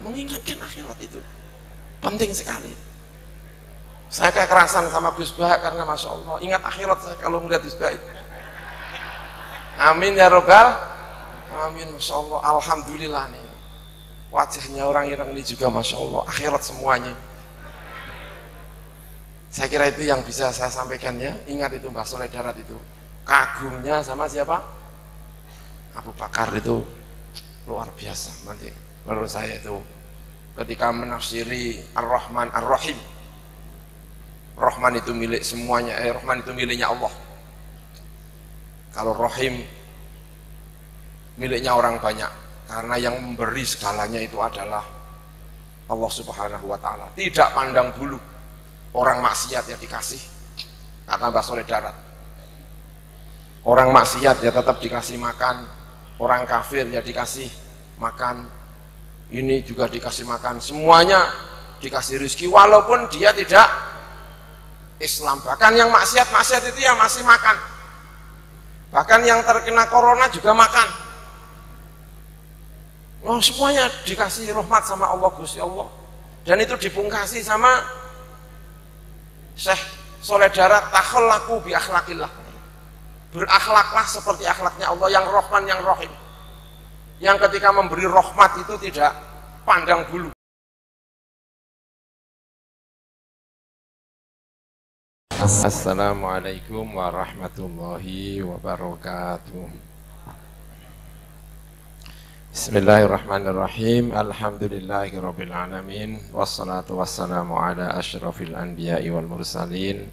mengingatkan akhirat itu penting sekali. Saya kekerasan sama Gus Bah karena Masya Allah ingat akhirat saya kalau melihat Gus Bah itu. Amin ya robbal amin. Masya Allah, alhamdulillah nih wajahnya orang Irang ini juga Masya Allah akhirat semuanya. Saya kira itu yang bisa saya sampaikan ya. Ingat itu Mbah Soleh Darat itu kagumnya sama siapa? Abu Bakar itu luar biasa. Nanti menurut saya itu ketika menafsiri Ar-Rahman Ar-Rahim, Rahman itu milik semuanya, Rahman itu miliknya Allah. Kalau Rahim miliknya orang banyak, karena yang memberi segalanya itu adalah Allah Subhanahu wa Ta'ala. Tidak pandang bulu, orang maksiat ya dikasih, kata Mbah Soleh Darat. Orang maksiat ya tetap dikasih makan, orang kafir ya dikasih makan, ini juga dikasih makan, semuanya dikasih rezeki walaupun dia tidak Islam. Bahkan yang maksiat itu ya masih makan, bahkan yang terkena corona juga makan. Oh, semuanya dikasih rahmat sama Allah Gusti Allah, dan itu dipungkasi sama Syekh Soleh Darat, takhallaku bi akhlaqillah, berakhlaklah seperti akhlaknya Allah yang Rahman yang Rahim, yang ketika memberi rahmat itu tidak pandang bulu. Assalamualaikum warahmatullahi wabarakatuh. Bismillahirrahmanirrahim. Alhamdulillahirabbil alamin, wassalatu wassalamu ala asyrafil anbiya'i wal mursalin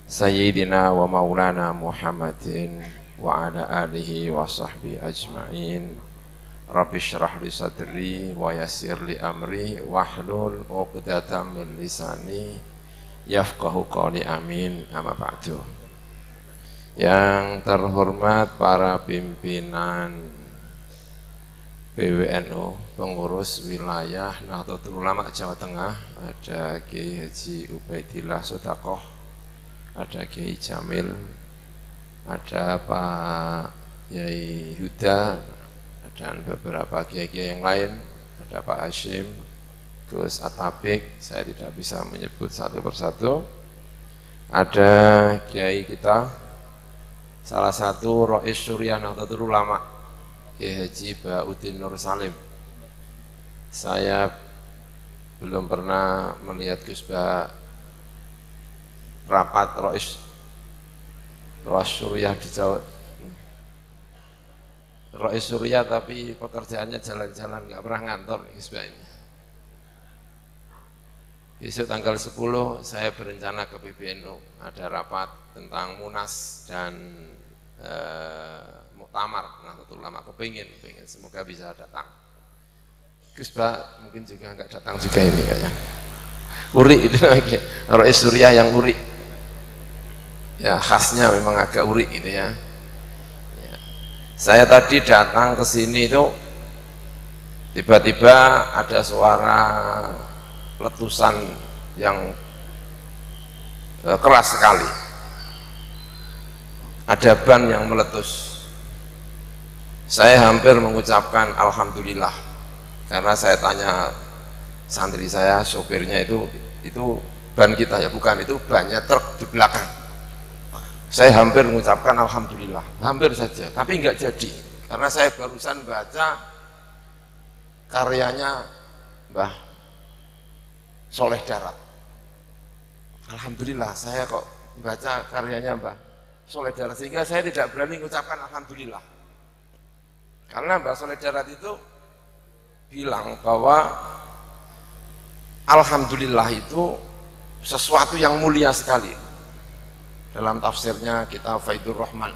sayyidina wa maulana Muhammadin wa ala alihi wa sahbihi ajma'in. Rabbi syrah li sadri wa yassir li amri wahlul 'uqdatam min lisani yafqahu qawli, amin. Amma ba'du. Yang terhormat para pimpinan PWNU, pengurus wilayah Nahdlatul Ulama Jawa Tengah, ada Kiai Haji Ubaidillah Sodakoh, ada Kiai Jamil, ada Pak Yai Huda, dan beberapa kiai-kiai yang lain, ada Pak Hashim, Gus Atabik, saya tidak bisa menyebut satu persatu. Ada kiai kita, salah satu Rais Surya Nahdlatul Ulama, Kiai Haji Ba'udin Nur Salim. Saya belum pernah melihat Gus Ba rapat Rais Surya di Jawa, Rais Surya, tapi pekerjaannya jalan-jalan, nggak pernah ngantor Gus Ba ini. Besok tanggal 10 saya berencana ke PBNU, ada rapat tentang Munas dan Muktamar Nahdlatul Ulama. Kepingin semoga bisa datang. Gus Ba mungkin juga nggak datang juga ini kayaknya. Uri itu Rais Surya yang uri. Ya khasnya memang agak uri gitu ya. Saya tadi datang ke sini itu tiba-tiba ada suara letusan yang keras sekali. Ada ban yang meletus. Saya hampir mengucapkan alhamdulillah, karena saya tanya santri saya, sopirnya itu ban kita ya, bukan, itu bannya truk di belakang. Saya hampir mengucapkan alhamdulillah, hampir saja, tapi enggak jadi, karena saya barusan baca karyanya Mbah Soleh Darat. Alhamdulillah, saya kok baca karyanya Mbah Soleh Darat, sehingga saya tidak berani mengucapkan alhamdulillah. Karena Mbah Soleh Darat itu bilang bahwa alhamdulillah itu sesuatu yang mulia sekali. Dalam tafsirnya kitab Faidur Rahman,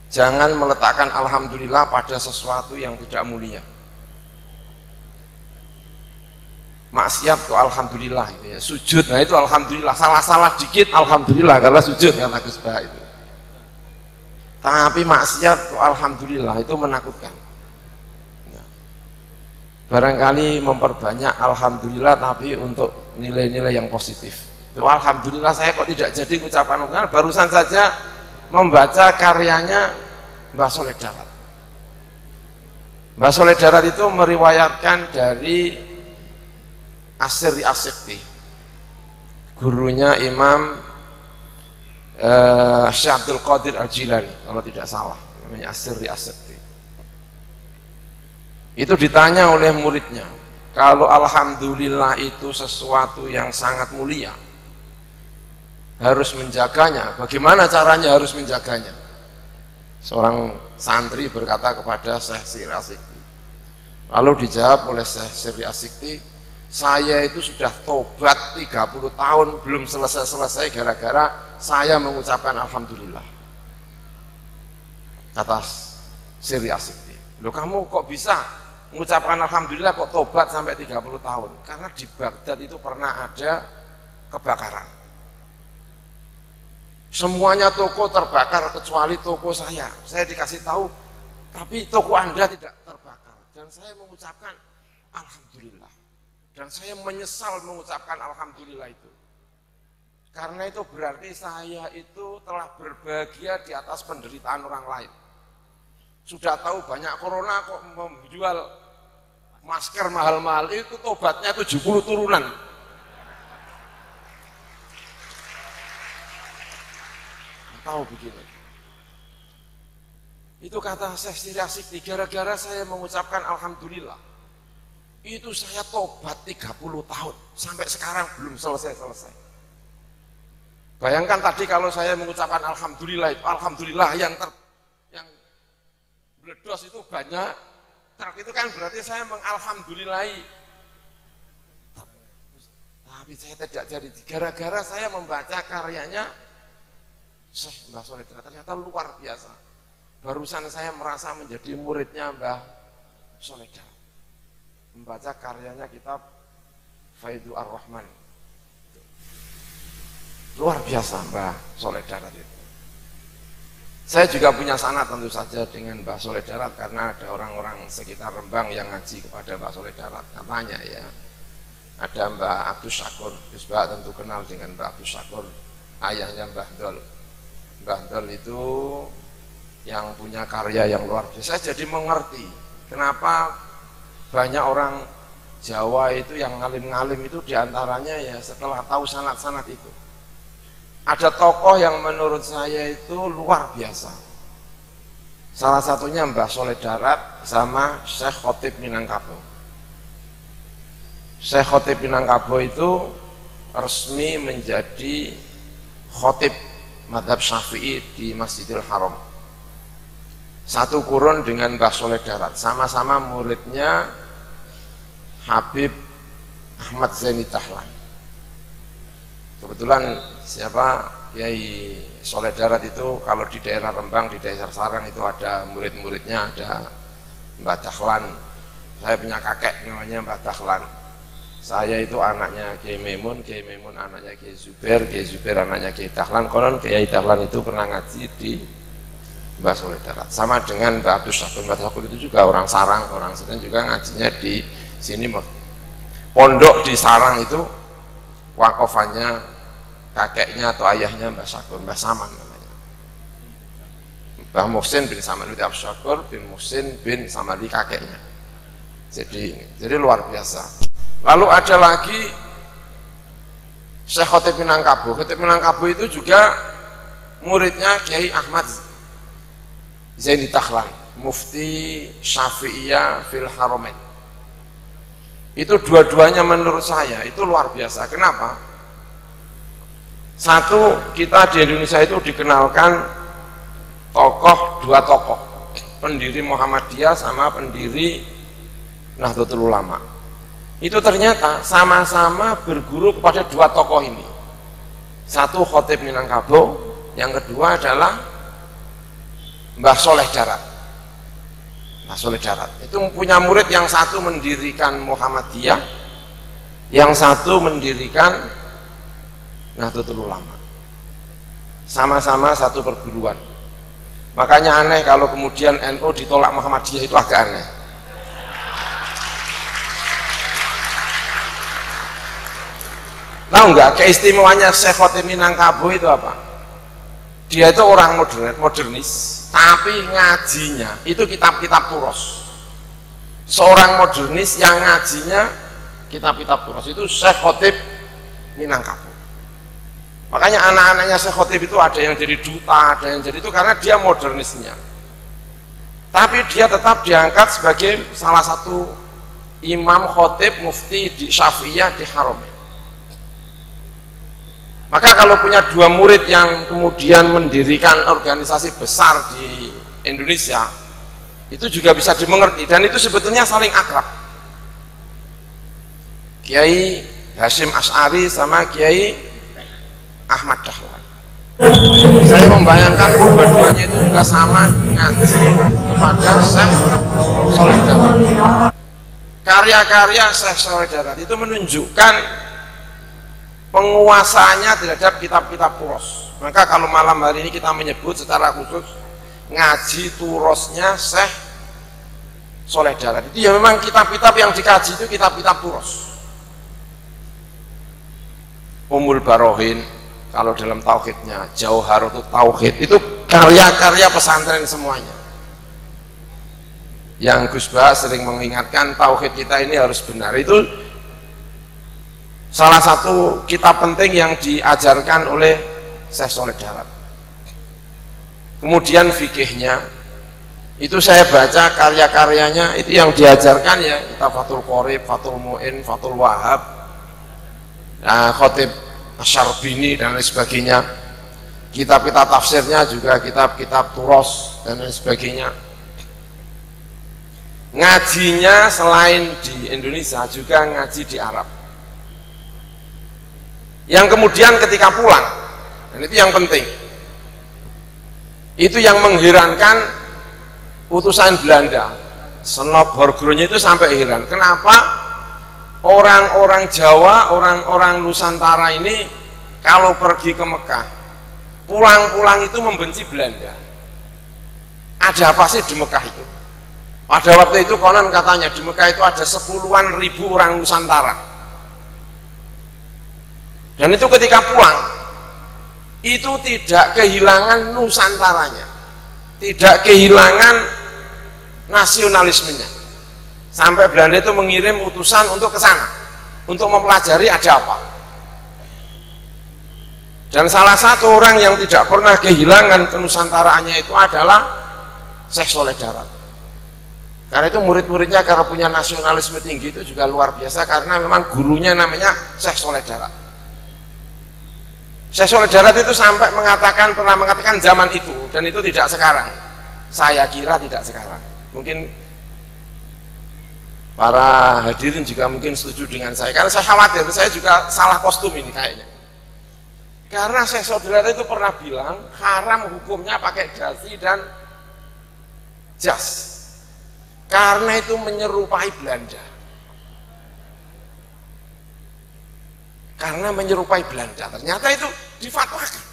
jangan meletakkan alhamdulillah pada sesuatu yang tidak mulia. Maksiat kok alhamdulillah itu ya, sujud, nah itu alhamdulillah, salah-salah dikit alhamdulillah karena sujud, kata Gus Bah itu. Tapi maksiat kok alhamdulillah, itu menakutkan. Barangkali memperbanyak alhamdulillah tapi untuk nilai-nilai yang positif. Itu alhamdulillah saya kok tidak jadi ucapan karena barusan saja membaca karyanya Mbah Soleh Darat. Mbah Soleh Darat itu meriwayatkan dari As-Sirri As-Sikti, gurunya Imam Syekh Abdul Qadir Al-Jilani kalau tidak salah, namanya As-Sirri As-Sikti. Itu ditanya oleh muridnya, kalau alhamdulillah itu sesuatu yang sangat mulia, harus menjaganya, bagaimana caranya harus menjaganya? Seorang santri berkata kepada Syekh Sirri As-Sikti, lalu dijawab oleh Syekh Sirri As-Sikti, saya itu sudah tobat 30 tahun belum selesai-selesai gara-gara saya mengucapkan alhamdulillah. Kata Sirri As-Sikti, loh kamu kok bisa mengucapkan alhamdulillah kok tobat sampai 30 tahun? Karena di Baghdad itu pernah ada kebakaran, semuanya toko terbakar kecuali toko saya dikasih tahu tapi toko Anda tidak terbakar, dan saya mengucapkan alhamdulillah, dan saya menyesal mengucapkan alhamdulillah itu, karena itu berarti saya itu telah berbahagia di atas penderitaan orang lain. Sudah tahu banyak corona kok menjual masker mahal-mahal, itu tobatnya 70 turunan. Tahu begini, itu kata Syekh Sirri As-Sikti, gara-gara saya mengucapkan alhamdulillah itu saya tobat 30 tahun sampai sekarang belum selesai-selesai. Bayangkan tadi kalau saya mengucapkan alhamdulillah, itu alhamdulillah yang meledos itu banyak truk, itu kan berarti saya mengalhamdulillahi, tapi saya tidak jadi, gara-gara saya membaca karyanya Syekh Mbah Soleh Darat, ternyata luar biasa. Barusan saya merasa menjadi muridnya Mbah Soleh Darat, membaca karyanya kitab Faidul Ar-Rahman. Luar biasa Mbah Soleh Darat itu. Saya juga punya sanad tentu saja dengan Mbah Soleh Darat, karena ada orang-orang sekitar Rembang yang ngaji kepada Mbah Soleh Darat. Katanya ya, ada Mbah Abdus Syakur, Gus Mbah tentu kenal dengan Mbah Abdus Syakur, ayahnya Mbah Dol. Mbah Dol itu yang punya karya yang luar biasa. Saya jadi mengerti kenapa banyak orang Jawa itu yang ngalim-ngalim itu diantaranya ya setelah tahu sanad-sanad itu. Ada tokoh yang menurut saya itu luar biasa. Salah satunya Mbah Soleh Darat sama Syekh Khotib Minangkabau. Syekh Khotib Minangkabau itu resmi menjadi khotib madhab Syafi'i di Masjidil Haram. Satu kurun dengan Mbah Soleh Darat, sama-sama muridnya Habib Ahmad Zaini Dahlan. Kebetulan siapa Kiai Soleh Darat itu kalau di daerah Rembang, di daerah Sarang itu ada murid-muridnya, ada Mbah Dahlan. Saya punya kakek namanya Mbah Dahlan. Saya itu anaknya Kiai Maimun anaknya Kiai Zubair anaknya Kiai Dahlan. Konon Kiai Dahlan itu pernah ngaji di Mbah Soleh Darat. Sama dengan Mbah Abdus Syakur. Mbah Syakur itu juga orang Sarang, orang Sarang juga ngajinya di sini. Pondok di Sarang itu wakofannya kakeknya atau ayahnya Mbah Syakur, Mbah Saman namanya. Mbah Muhsin bin Saman bin Abdus Syakur bin Muhsin bin Samadi kakeknya. Jadi luar biasa. Lalu ada lagi Syekh Khotib Minangkabau. Khotib Minangkabau itu juga muridnya Kiai Ahmad Zaini Dahlan, Mufti Syafi'iyah fil Haramain. Itu dua-duanya menurut saya itu luar biasa. Kenapa? Satu, kita di Indonesia itu dikenalkan dua tokoh, pendiri Muhammadiyah sama pendiri Nahdlatul Ulama. Itu ternyata sama-sama berguru kepada dua tokoh ini. Satu Khotib Minangkabau, yang kedua adalah Mbah Soleh Darat. Mbah Soleh Darat itu punya murid, yang satu mendirikan Muhammadiyah, yang satu mendirikan Nahdlatul Ulama. Sama-sama satu perguruan. Makanya aneh kalau kemudian NU ditolak Muhammadiyah, itu agak aneh. Tahu nggak keistimewaannya Syekh Khotib Minangkabau itu apa? Dia itu orang modernis, tapi ngajinya itu kitab-kitab Turos. seorang modernis yang ngajinya kitab-kitab turos itu Syekh Khotib Minangkabau. Makanya anak-anaknya Syekh Khotib itu ada yang jadi duta, ada yang jadi itu karena dia modernisnya. Tapi dia tetap diangkat sebagai salah satu imam khotib mufti di Syafi'iyah di Haramain. Maka kalau punya dua murid yang kemudian mendirikan organisasi besar di Indonesia, itu juga bisa dimengerti, dan itu sebetulnya saling akrab. Kiai Hasyim Asy'ari sama Kiai Ahmad Dahlan. Saya membayangkan dua-duanya itu juga sama ngaji kepada Syekh Sholeh Darat. Karya-karya Syekh Sholeh Darat itu menunjukkan penguasanya terhadap kitab-kitab turos. Maka kalau malam hari ini kita menyebut secara khusus ngaji turosnya Syekh Sholeh Darat, itu ya memang kitab-kitab yang dikaji itu kitab-kitab turos. Ummul Barohin kalau dalam tauhidnya, Jauharatul Tauhid, itu karya-karya pesantren semuanya. Yang Gus Bah sering mengingatkan tauhid kita ini harus benar, itu salah satu kitab penting yang diajarkan oleh Syekh Sholeh Darat. Kemudian fikihnya, itu saya baca karya-karyanya, itu yang diajarkan ya kitab Fathul Qorib, Fathul Mu'in, Fathul Wahab, Khotib Asy'arbini dan lain sebagainya. Kitab-kitab tafsirnya juga kitab-kitab turos dan lain sebagainya. Ngajinya selain di Indonesia juga ngaji di Arab. Yang kemudian ketika pulang, dan itu yang penting, itu yang mengherankan utusan Belanda, Snop Horgronya itu sampai heran. Kenapa orang-orang Jawa, orang-orang Nusantara ini kalau pergi ke Mekah, pulang-pulang itu membenci Belanda? Ada apa sih di Mekah itu? Pada waktu itu konon katanya di Mekah itu ada 10-an ribu orang Nusantara. Dan itu ketika pulang, itu tidak kehilangan Nusantaranya, tidak kehilangan nasionalismenya. Sampai Belanda itu mengirim utusan untuk ke sana, untuk mempelajari ada apa. Dan salah satu orang yang tidak pernah kehilangan kenusantaraannya itu adalah Syekh Sholeh Darat. Karena itu murid-muridnya karena punya nasionalisme tinggi itu juga luar biasa, karena memang gurunya namanya Syekh Sholeh Darat. Syekh Sholeh Darat itu sampai pernah mengatakan zaman itu, dan itu tidak sekarang. Saya kira tidak sekarang. Mungkin para hadirin juga mungkin setuju dengan saya, karena saya khawatir saya juga salah kostum ini kayaknya. Karena Syekh Sholeh Darat itu pernah bilang haram hukumnya pakai dasi dan jas, karena itu menyerupai Belanda. Karena menyerupai Belanda, ternyata itu difatwakan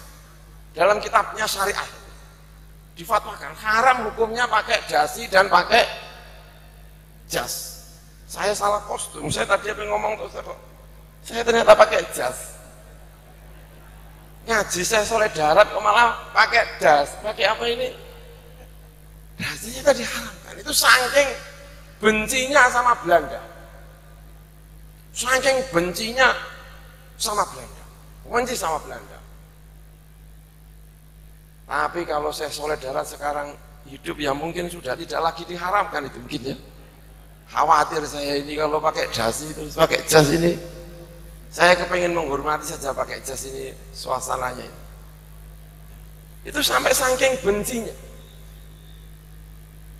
dalam kitabnya syariat, difatwakan haram hukumnya pakai dasi dan pakai jas. Saya salah kostum, saya tadi apa ngomong tuh, saya ternyata pakai jas. Ngaji Syekh Sholeh Darat kok malah pakai das, pakai apa ini? Dasinya tadi diharamkan. Itu saking bencinya sama Belanda, saking bencinya sama Belanda, benci sama Belanda. Tapi kalau Syekh Sholeh Darat sekarang hidup ya mungkin sudah tidak lagi diharamkan itu mungkin ya. Khawatir saya ini kalau pakai jas itu, pakai jas ini, saya kepengen menghormati saja pakai jas ini suasananya. Itu sampai saking bencinya.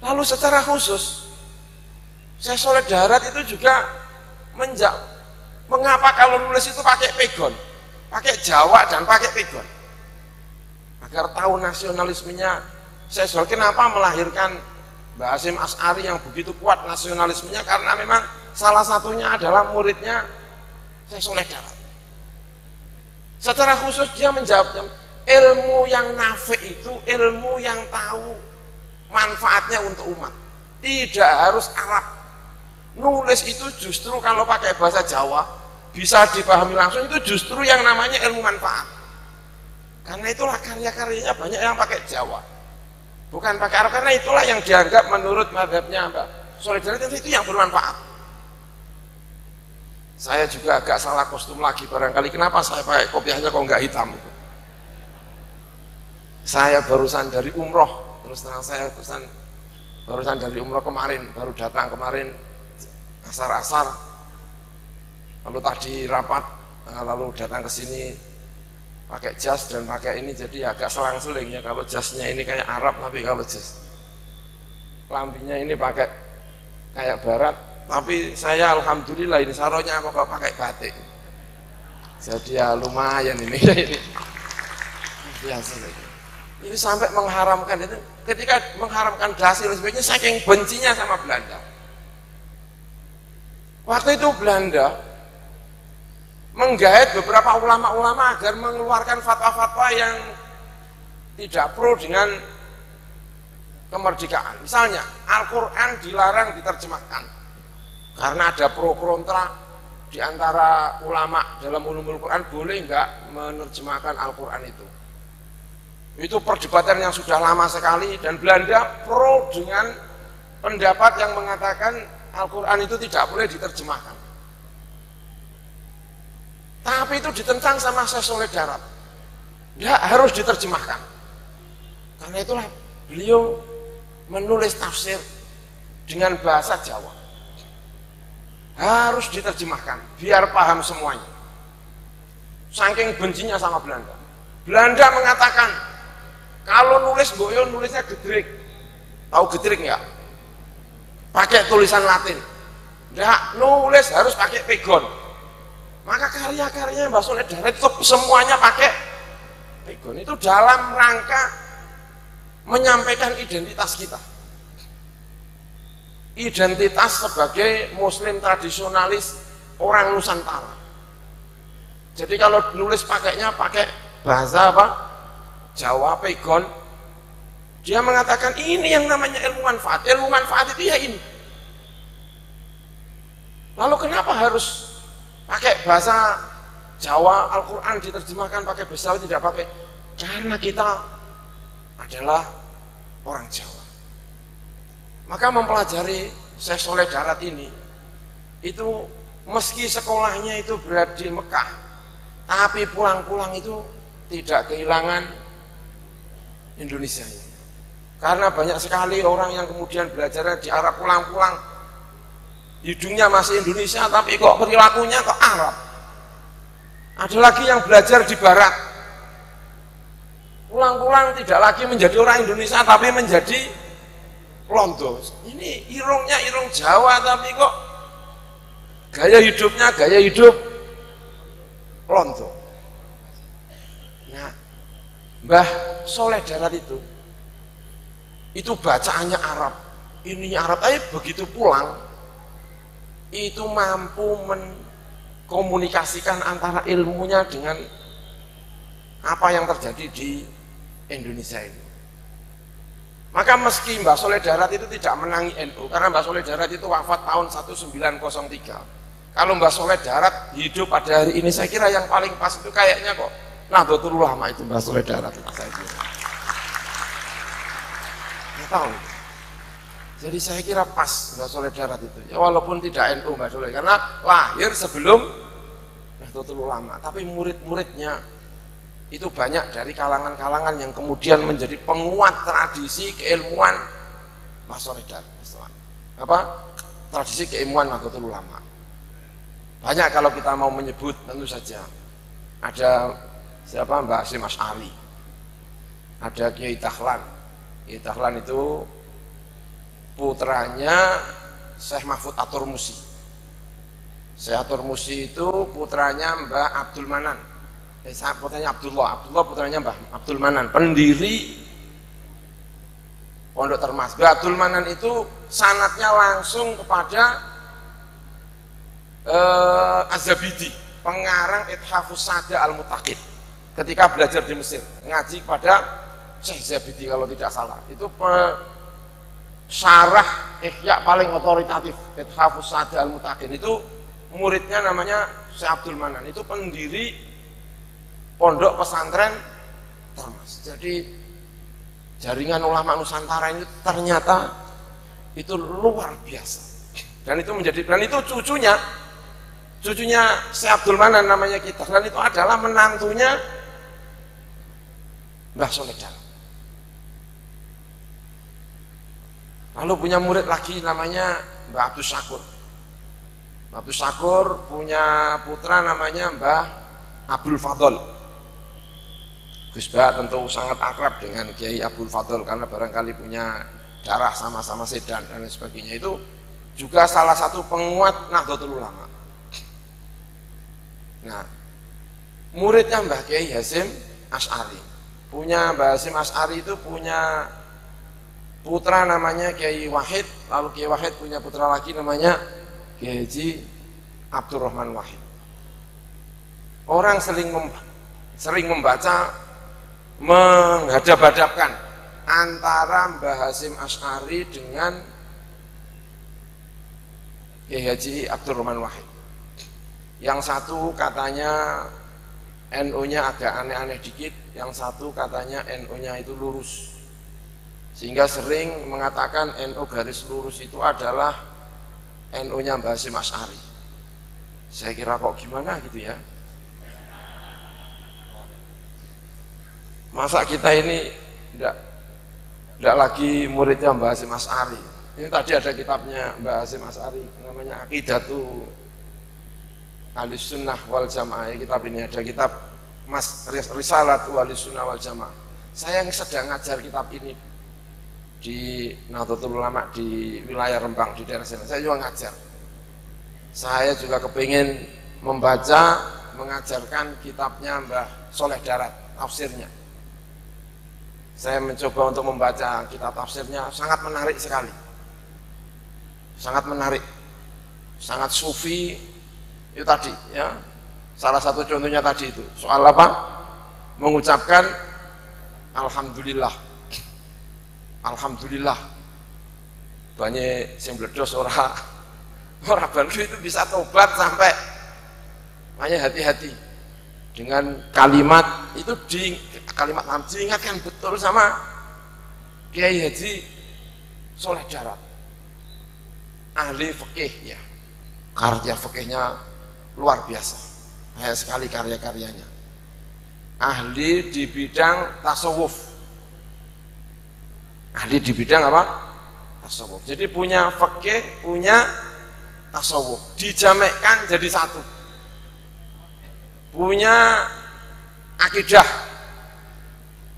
Lalu secara khusus Syekh Sholeh Darat itu juga mengapa kalau nulis itu pakai pegon, pakai Jawa dan pakai pegon, agar tahu nasionalismenya Syekh Sholeh. Kenapa melahirkan Mbah Hasyim Asy'ari yang begitu kuat nasionalismenya? Karena memang salah satunya adalah muridnya Syekh Sholeh Darat. Secara khusus dia menjawab, ilmu yang nafi itu ilmu yang tahu manfaatnya untuk umat, tidak harus Arab. Nulis itu justru kalau pakai bahasa Jawa bisa dipahami langsung, itu justru yang namanya ilmu manfaat. Karena itulah karya-karyanya banyak yang pakai Jawa, bukan pakai Arab, karena itulah yang dianggap menurut mazhabnya solidaritas itu yang bermanfaat. Saya juga agak salah kostum lagi barangkali, kenapa saya pakai kopiahnya kok nggak hitam. Saya barusan dari umroh, terus terang saya barusan dari umroh kemarin, baru datang kemarin asar-asar, lalu tadi rapat, lalu datang ke sini pakai jas dan pakai ini, jadi agak selang-seling ya. Kalau jasnya ini kayak Arab, tapi kalau jas lampinya ini pakai kayak Barat, tapi saya alhamdulillah ini saronya kok pakai batik, jadi ya lumayan ini biasa saja. Ini sampai mengharamkan itu, ketika mengharamkan dasi dan sebagainya, saking bencinya sama Belanda. Waktu itu Belanda menggait beberapa ulama-ulama agar mengeluarkan fatwa-fatwa yang tidak pro dengan kemerdekaan. Misalnya Al-Quran dilarang diterjemahkan karena ada pro kontra di antara ulama dalam ulumul Quran, boleh nggak menerjemahkan Al-Quran itu. Itu perdebatan yang sudah lama sekali, dan Belanda pro dengan pendapat yang mengatakan Al-Quran itu tidak boleh diterjemahkan. Tapi itu ditentang sama Syekh Sholeh Darat, tidak harus diterjemahkan. Karena itulah beliau menulis tafsir dengan bahasa Jawa, harus diterjemahkan biar paham semuanya. Saking bencinya sama Belanda. Belanda mengatakan kalau nulis boyo nulisnya gedrik. Tahu gedrik nggak? Pakai tulisan Latin. Nggak, nulis harus pakai pegon. Maka karya-karyanya Mbah Sholeh Darat itu semuanya pakai pegon. Itu dalam rangka menyampaikan identitas kita. Identitas sebagai muslim tradisionalis orang Nusantara. Jadi kalau nulis pakainya pakai bahasa apa? Jawa pegon. Dia mengatakan ini yang namanya ilmu manfaat. Ilmu manfaat itu ya ini. Lalu kenapa harus pakai bahasa Jawa, Al-Quran diterjemahkan pakai bahasa Jawa, tidak pakai? Karena kita adalah orang Jawa. Maka mempelajari Syekh Sholeh Darat ini, itu meski sekolahnya itu berada di Mekah, tapi pulang-pulang itu tidak kehilangan Indonesia ini. Karena banyak sekali orang yang kemudian belajarnya di Arab, pulang-pulang hidungnya masih Indonesia tapi kok perilakunya kok Arab. Ada lagi yang belajar di Barat, pulang-pulang tidak lagi menjadi orang Indonesia tapi menjadi Londo. Ini irungnya irung Jawa tapi kok gaya hidupnya gaya hidup Londo. Nah, Mbah Sholeh Darat itu bacaannya Arab, ininya Arab, tapi begitu pulang itu mampu mengkomunikasikan antara ilmunya dengan apa yang terjadi di Indonesia ini. Maka meski Mbah Sholeh Darat itu tidak menangi NU, karena Mbah Sholeh Darat itu wafat tahun 1903. Kalau Mbah Sholeh Darat hidup pada hari ini, saya kira yang paling pas itu kayaknya kok Nahdlatul Ulama itu Mbah Sholeh Darat, saya kira. Nggak tahu. Jadi saya kira pas Mbah Sholeh Darat itu. Ya walaupun tidak NU Mbah Sholeh, karena lahir sebelum Nahdlatul Ulama, tapi murid-muridnya itu banyak dari kalangan-kalangan yang kemudian menjadi penguat tradisi keilmuan Mbah Sholeh Darat. Tradisi keilmuan Nahdlatul Ulama. Banyak kalau kita mau menyebut, tentu saja ada siapa, Mbah Hasyim Asy'ari, ada Kiai Dahlan. Kiai Dahlan itu putranya Syekh Mahfud At-Turmusi. Syekh At-Turmusi itu putranya Mbah Abdul Manan. Putranya Abdullah putranya Mbah Abdul Manan, pendiri Pondok Termas. Mbah Abdul Manan itu sanadnya langsung kepada Az-Zabidi, pengarang Ithafus Sada Al-Mutaqid. Ketika belajar di Mesir, ngaji pada Syekh Zabidi kalau tidak salah. Itu syarah Ihya paling otoritatif, Ithafus Sada Al-Mutaqid. Itu muridnya namanya Syekh Abdul Manan, itu pendiri pondok pesantren Termas. Jadi jaringan ulama Nusantara ini ternyata Itu luar biasa. Dan itu cucunya Syekh Abdul Manan namanya kita, dan itu adalah menantunya Mbah Soleh Darat. Lalu punya murid lagi namanya Mbah Abdus Syakur. Mbah Abdus Syakur punya putra namanya Mbah Abdul Fadl. Gus Bah tentu sangat akrab dengan Kiai Abdul Fadl karena barangkali punya darah sama-sama Sedan dan lain sebagainya. Itu juga salah satu penguat Nahdlatul Ulama. Nah, muridnya Mbah Kiai Hasyim Asy'ari. Punya Mbah Hasyim Asy'ari itu punya putra namanya Kiai Wahid, lalu Kiai Wahid punya putra lagi namanya Kiai Haji Abdurrahman Wahid. Orang sering membaca menghadap-hadapkan antara Mbah Hasyim Asy'ari dengan Kiai Haji Abdurrahman Wahid. Yang satu katanya NU-nya agak aneh-aneh dikit, yang satu katanya NU-nya itu lurus. Sehingga sering mengatakan NU garis lurus itu adalah NU-nya Mbah Hasyim Asy'ari. Saya kira kok gimana gitu ya. Masa kita ini tidak lagi muridnya Mbah Hasyim Asy'ari. Ini tadi ada kitabnya Mbah Hasyim Asy'ari namanya Aqidatu Ahlus Sunnah wal Jamaah. Kitab ini ada kitab Mas Risalat Ahlus Sunnah wal Jamaah. Saya yang sedang ngajar kitab ini di Nahdlatul Ulama di wilayah Rembang di daerah sana. Saya juga ngajar. Saya juga kepingin membaca, mengajarkan kitabnya Mbah Soleh Darat, tafsirnya. Saya mencoba untuk membaca kitab tafsirnya, sangat menarik sekali. Sangat menarik. Sangat sufi. Itu tadi ya. Salah satu contohnya tadi itu. Soal apa? Mengucapkan alhamdulillah. Alhamdulillah. Banyak sing bledos ora bantu itu bisa tobat sampai. Makanya hati-hati dengan kalimat itu kalimat diingatkan betul sama Kiai Haji Soleh Darat, ahli fikih ya, karya fikihnya luar biasa, banyak sekali karya-karyanya, ahli di bidang tasawuf, ahli di bidang apa? Tasawuf. Jadi punya fikih, punya tasawuf, dijamekkan jadi satu, punya akidah,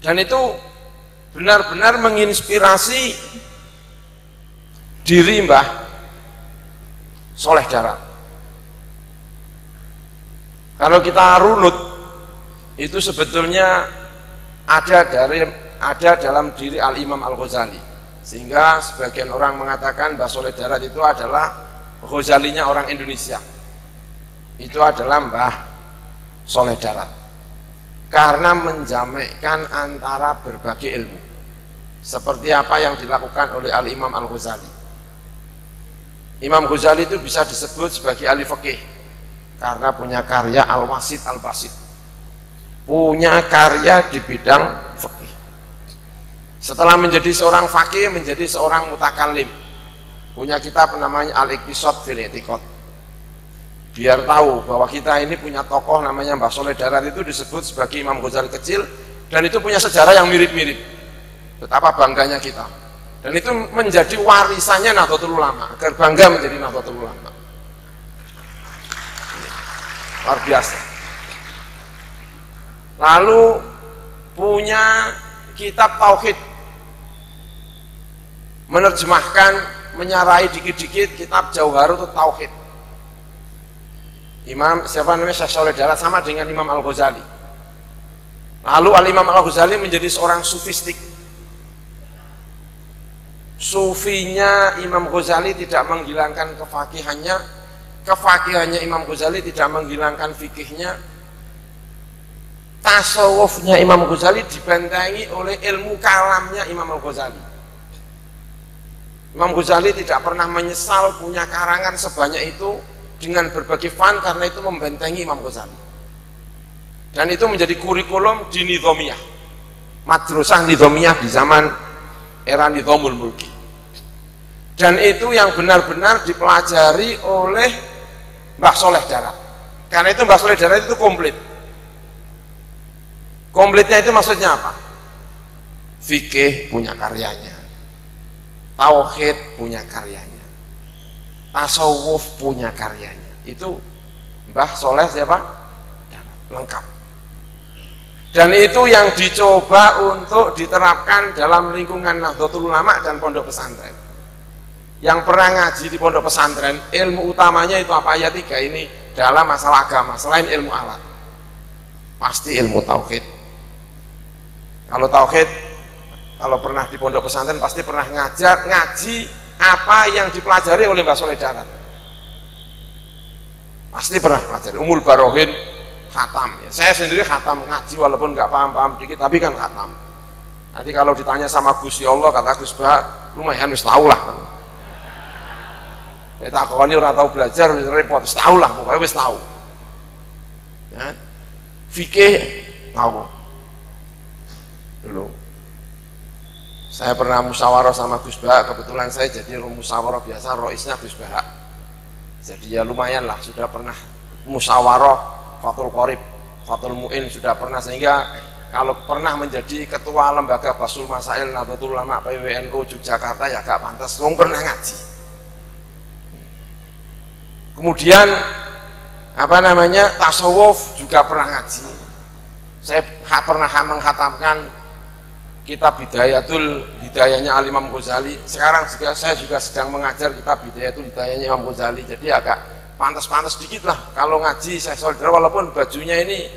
dan itu benar-benar menginspirasi diri Mbah Soleh Darat. Kalau kita runut, itu sebetulnya ada dalam diri Al-Imam Al-Ghazali, sehingga sebagian orang mengatakan Mbah Soleh Darat itu adalah Ghazalinya orang Indonesia. Itu adalah Mbah Soleh Darat, karena menjamekkan antara berbagai ilmu, seperti apa yang dilakukan oleh Al-Imam Al-Ghazali. Imam Ghazali itu bisa disebut sebagai ahli fikih karena punya karya Al-Wasit Al-Basit, punya karya di bidang fikih. Setelah menjadi seorang faqih, menjadi seorang mutakallim, punya kitab namanya Al-Iqtisad fil I'tiqad. Biar tahu bahwa kita ini punya tokoh namanya Mbah Soleh Darat, itu disebut sebagai Imam Ghazali kecil, dan itu punya sejarah yang mirip-mirip. Betapa bangganya kita, dan itu menjadi warisannya Nahdlatul Ulama, agar bangga menjadi Nahdlatul Ulama. Luar biasa. Lalu punya kitab tauhid, menerjemahkan, menyarai dikit-dikit kitab Jauharut Tauhid. Imam siapa namanya Syekh Soleh Darat sama dengan Imam Al-Ghazali. Lalu Al-Imam Al-Ghazali menjadi seorang sufistik. Sufinya Imam Ghazali tidak menghilangkan kefakihannya, kefakihannya Imam Ghazali tidak menghilangkan fikihnya. Tasawufnya Imam Ghazali dibentengi oleh ilmu kalamnya Imam Al-Ghazali. Imam Ghazali tidak pernah menyesal punya karangan sebanyak itu dengan berbagai fan, karena itu membentengi Imam Ghazali. Dan itu menjadi kurikulum di Nizamiyah, madrasah Nizamiyah di zaman era Nizamul Mulki. Dan itu yang benar-benar dipelajari oleh Mbah Soleh Darat. Karena itu Mbah Soleh Darat itu komplit. Komplitnya itu maksudnya apa? Fikih punya karyanya, tauhid punya karyanya, tasawuf punya karyanya. Itu Mbah Soleh siapa? Lengkap. Dan itu yang dicoba untuk diterapkan dalam lingkungan Nahdlatul Ulama dan pondok pesantren. Yang pernah ngaji di pondok pesantren, ilmu utamanya itu apa? Ayat 3 ini dalam masalah agama, selain ilmu alat pasti ilmu tauhid. Kalau tauhid, kalau pernah di pondok pesantren pasti pernah ngaji apa yang dipelajari oleh Mbah Soleh Darat, pasti pernah pelajari. Umul Barohin khatam ya. Saya sendiri khatam ngaji walaupun nggak paham-paham dikit, tapi kan khatam. Nanti kalau ditanya sama Gusti Allah, kata Gus Bah, lumayan wis tahu lah. Kita kau ini orang tahu belajar repot, wis tahu lah, pokoknya wis tahu. Ya. Fikih tahu. Dulu saya pernah musyawarah sama Gus Bah, kebetulan saya jadi musyawarah biasa, roisnya Gus Bah. Jadi ya lumayan lah, sudah pernah musyawarah Fathul Qorib, Fathul Mu'in sudah pernah, sehingga kalau pernah menjadi ketua lembaga Basul Masail Nahdlatul Ulama PWNU Yogyakarta ya gak pantas, wong pernah ngaji. Kemudian apa namanya, tasawuf juga pernah ngaji. Saya pernah menghatamkan kitab Hidayahnya Al-Imam Ghazali. Sekarang juga saya juga sedang mengajar kitab Hidayahnya Imam Ghazali. Jadi agak pantas-pantas dikit lah kalau ngaji saya saudara, walaupun bajunya ini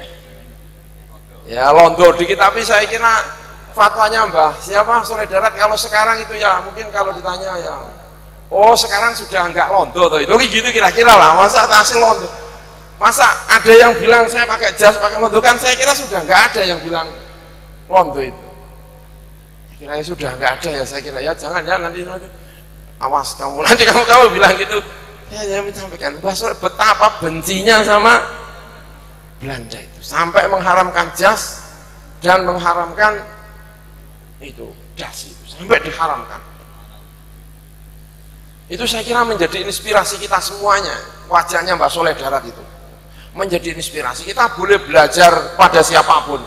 ya londo dikit, tapi saya kira fatwanya Mbah siapa Soleh Darat kalau sekarang itu ya mungkin kalau ditanya ya, oh sekarang sudah enggak londo tuh, itu gitu kira-kira lah. Masa hasil londo, masa ada yang bilang saya pakai jas pakai londo, kan saya kira sudah enggak ada yang bilang londo itu, kira-kira sudah enggak ada ya. Saya kira ya jangan ya, nanti awas kamu nanti kamu bilang gitu ya. Saya menyampaikan betapa bencinya sama Belanda itu sampai mengharamkan jas dan mengharamkan itu jas, itu sampai diharamkan. Itu saya kira menjadi inspirasi kita semuanya. Wajahnya Mbah Soleh Darat itu menjadi inspirasi kita, boleh belajar pada siapapun,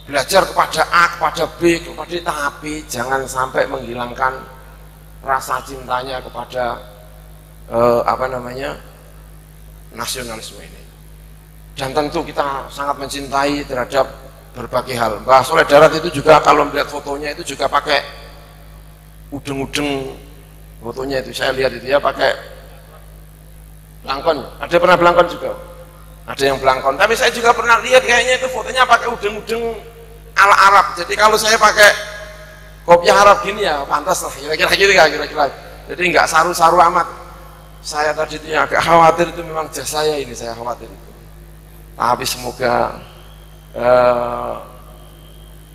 belajar kepada A, kepada B, kepada D, tapi jangan sampai menghilangkan rasa cintanya kepada apa namanya, nasionalisme ini. Dan tentu kita sangat mencintai terhadap berbagai hal. Mbah Soleh Darat itu juga kalau melihat fotonya itu juga pakai udeng-udeng. Fotonya itu saya lihat itu ya pakai belangkon, ada pernah belangkon juga, ada yang belangkon, tapi saya juga pernah lihat kayaknya itu fotonya pakai udeng-udeng ala Arab. Jadi kalau saya pakai kopiah Arab gini ya pantas lah, kira-kira gitu ya, kira-kira. Jadi nggak saru-saru amat. Saya tadi itu agak khawatir, itu memang jas saya ini, saya khawatir itu. Tapi semoga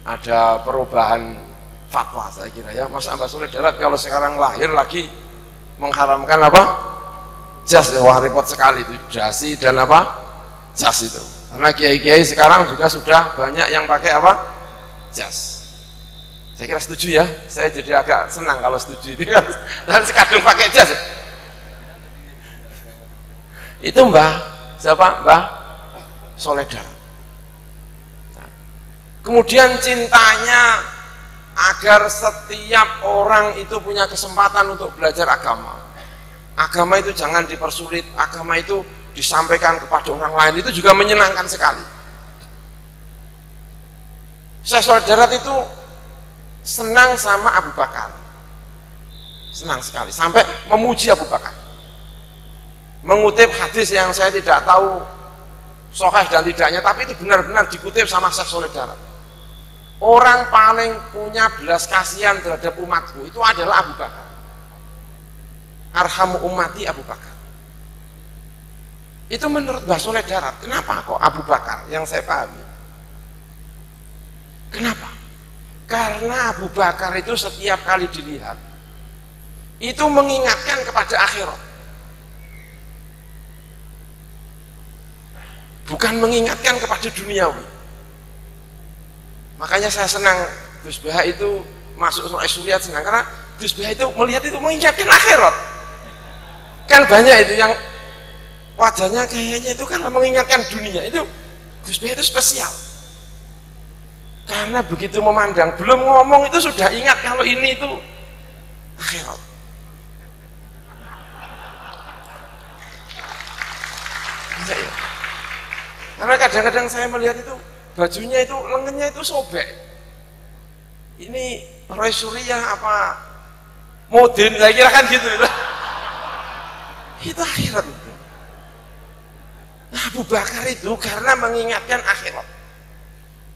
ada perubahan fatwa saya kira ya. Masa Mbah Soleh Darat kalau sekarang lahir lagi mengharamkan apa, jas, wah repot sekali itu, dasi dan apa, jas itu. Karena kiai-kiai sekarang juga sudah banyak yang pakai apa, jas. Saya kira setuju ya, saya jadi agak senang kalau setuju itu kan. Dan sekadung pakai jas itu Mbah siapa, Mbah Soleh Darat. Kemudian cintanya agar setiap orang itu punya kesempatan untuk belajar agama. Agama itu jangan dipersulit, agama itu disampaikan kepada orang lain, itu juga menyenangkan sekali. Syekh Soleh Darat itu senang sama Abu Bakar, senang sekali, sampai memuji Abu Bakar, mengutip hadis yang saya tidak tahu sahih dan tidaknya, tapi itu benar-benar dikutip sama Syekh Soleh Darat. Orang paling punya belas kasihan terhadap umatku itu adalah Abu Bakar. Arhamu ummati Abu Bakar. Itu menurut Mbah Soleh Darat. Kenapa kok Abu Bakar yang saya pahami? Kenapa? Karena Abu Bakar itu setiap kali dilihat itu mengingatkan kepada akhirat, bukan mengingatkan kepada duniawi. Makanya saya senang Gus Bah itu masuk Surya senang, karena Gus Bah itu melihat itu mengingatkan akhirat. Kan banyak itu yang wajahnya kayaknya itu kan mengingatkan dunia. Itu Gus Bah itu spesial. Karena begitu memandang, belum ngomong itu sudah ingat kalau ini itu akhirat. Ya. Karena kadang-kadang saya melihat itu bajunya itu lengannya itu sobek. Ini Roy Surya apa Modin, saya kira kan gitu. Itu akhirat itu. Nah, Abu Bakar itu karena mengingatkan akhirat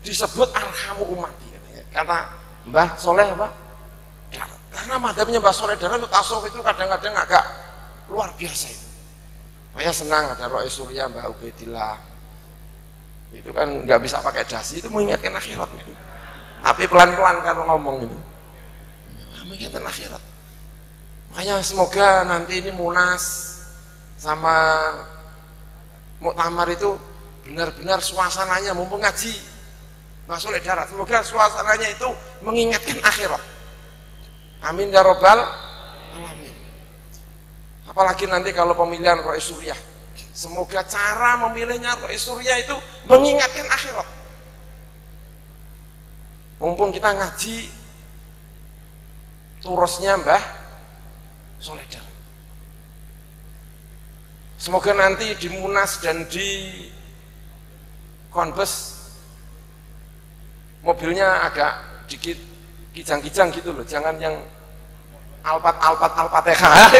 disebut arhamu umati. Kata Mbah Soleh apa? Karena madhabnya Mbah Soleh Darat tasawuf itu kadang-kadang agak luar biasa itu. Saya senang ada Roy Surya, Mbah Ubaidillah. Itu kan nggak bisa pakai dasi, itu mengingatkan akhirat itu. Tapi pelan-pelan kalau ngomong itu mengingatkan akhirat. Makanya semoga nanti ini Munas sama Muktamar itu benar-benar suasananya mumpung ngaji Mbah Soleh Darat, semoga suasananya itu mengingatkan akhirat. Amin ya robbal alamin. Apalagi nanti kalau pemilihan Rois Surya, semoga cara memilihnya Rois Surya itu mengingatkan akhirat. Mumpung kita ngaji turusnya Mbah Soleh Darat. Semoga nanti di Munas dan di Konbes mobilnya agak dikit kijang-kijang gitu loh, jangan yang Al-Fatihah.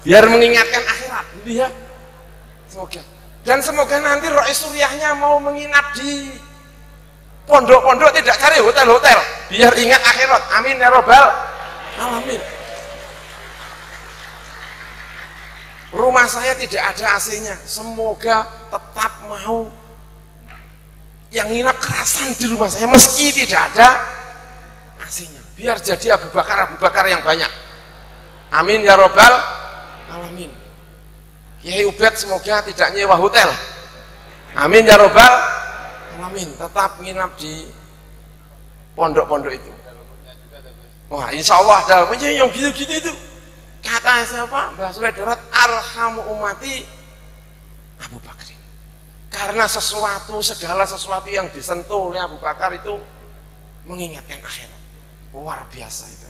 Biar mengingatkan akhirat, ya. Semoga. Dan semoga nanti Rois Suryahnya mau menginap di pondok-pondok, tidak cari hotel-hotel, biar ingat akhirat. Amin ya robbal alamin. Rumah saya tidak ada AC-nya, semoga tetap mau yang nginap kerasan di rumah saya meski tidak ada AC-nya, biar jadi Abu Bakar yang banyak. Amin ya robbal alamin. Kiai Ubed semoga tidak nyewa hotel. Amin ya robbal alamin. Tetap nginap di pondok-pondok itu. Wah, insya Allah dalamnya yang gitu-gitu itu. Kata siapa? Mbah Soleh Darat, arhamu umati Abu Bakar. Karena segala sesuatu yang disentuh oleh Abu Bakar itu mengingatkan akhirat. Luar biasa itu.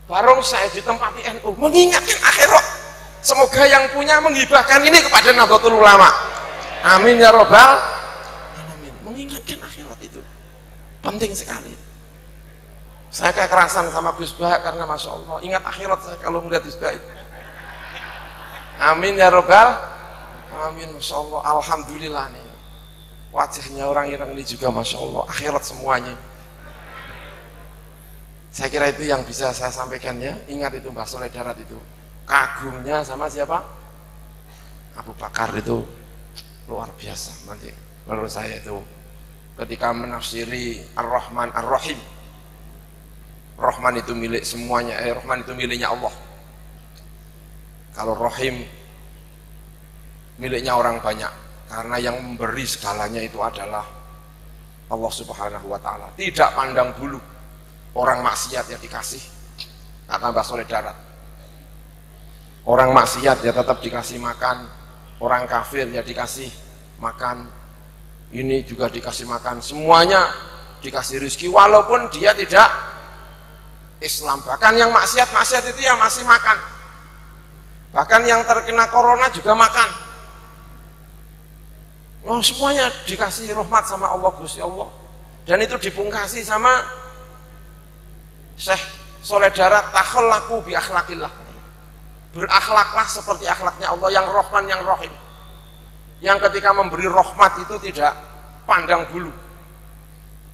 Barongsai di tempat NU mengingatkan akhirat. Semoga yang punya menghibahkan ini kepada Nahdlatul Ulama. Amin ya robbal alamin. Mengingatkan akhirat itu penting sekali. Saya kekerasan sama Gus Bah karena Masya Allah ingat akhirat saya kalau melihat Gus Bah itu. Amin ya robbal alamin. Masya Allah, alhamdulillah nih wajahnya orang Irang ini juga Masya Allah akhirat semuanya. Saya kira itu yang bisa saya sampaikan ya. Ingat itu Mbah Soleh Darat itu kagumnya sama siapa? Abu Bakar itu luar biasa. Nanti menurut saya itu ketika menafsiri Ar-Rahman Ar-Rahim, Rahman itu milik semuanya, Rahman itu miliknya Allah. Kalau Rahim miliknya orang banyak, karena yang memberi segalanya itu adalah Allah Subhanahu wa Ta'ala. Tidak pandang bulu, orang maksiat ya dikasih, kata Mbah Soleh Darat. Orang maksiat ya tetap dikasih makan, orang kafir ya dikasih makan, ini juga dikasih makan, semuanya dikasih rezeki walaupun dia tidak Islam. Bahkan yang maksiat itu ya masih makan. Bahkan yang terkena corona juga makan. Oh, semuanya dikasih rahmat sama Allah Gusti Allah. Dan itu dipungkasi sama Syekh Soleh Darat, takhallaku bi akhlaqillah. Berakhlaklah seperti akhlaknya Allah yang Rahman yang Rahim. Yang ketika memberi rahmat itu tidak pandang bulu.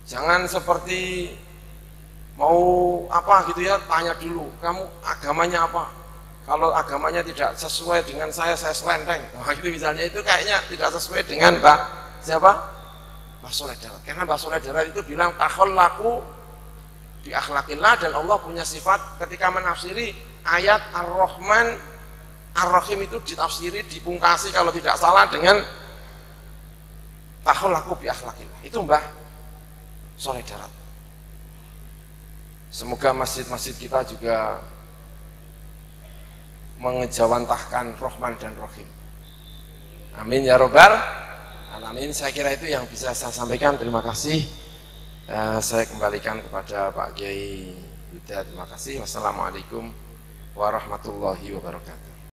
Jangan seperti mau apa gitu ya, tanya dulu, kamu agamanya apa? Kalau agamanya tidak sesuai dengan saya selenteng. Nah, itu misalnya itu kayaknya tidak sesuai dengan siapa? Mbah Soleh Darat. Karena Mbah Soleh Darat itu bilang takhallaku bi akhlaqillah, dan Allah punya sifat ketika menafsiri ayat Ar-Rahman Ar-Rahim itu ditafsiri, dipungkasi kalau tidak salah dengan takhallaku bi akhlaqillah. Itu Mbah soleh darat. Semoga masjid-masjid kita juga mengejawantahkan Rahman dan Rahim. Amin ya robbal alamin. Saya kira itu yang bisa saya sampaikan. Terima kasih. Saya kembalikan kepada Pak Kiai Yuda. Terima kasih. Wassalamualaikum warahmatullahi wabarakatuh.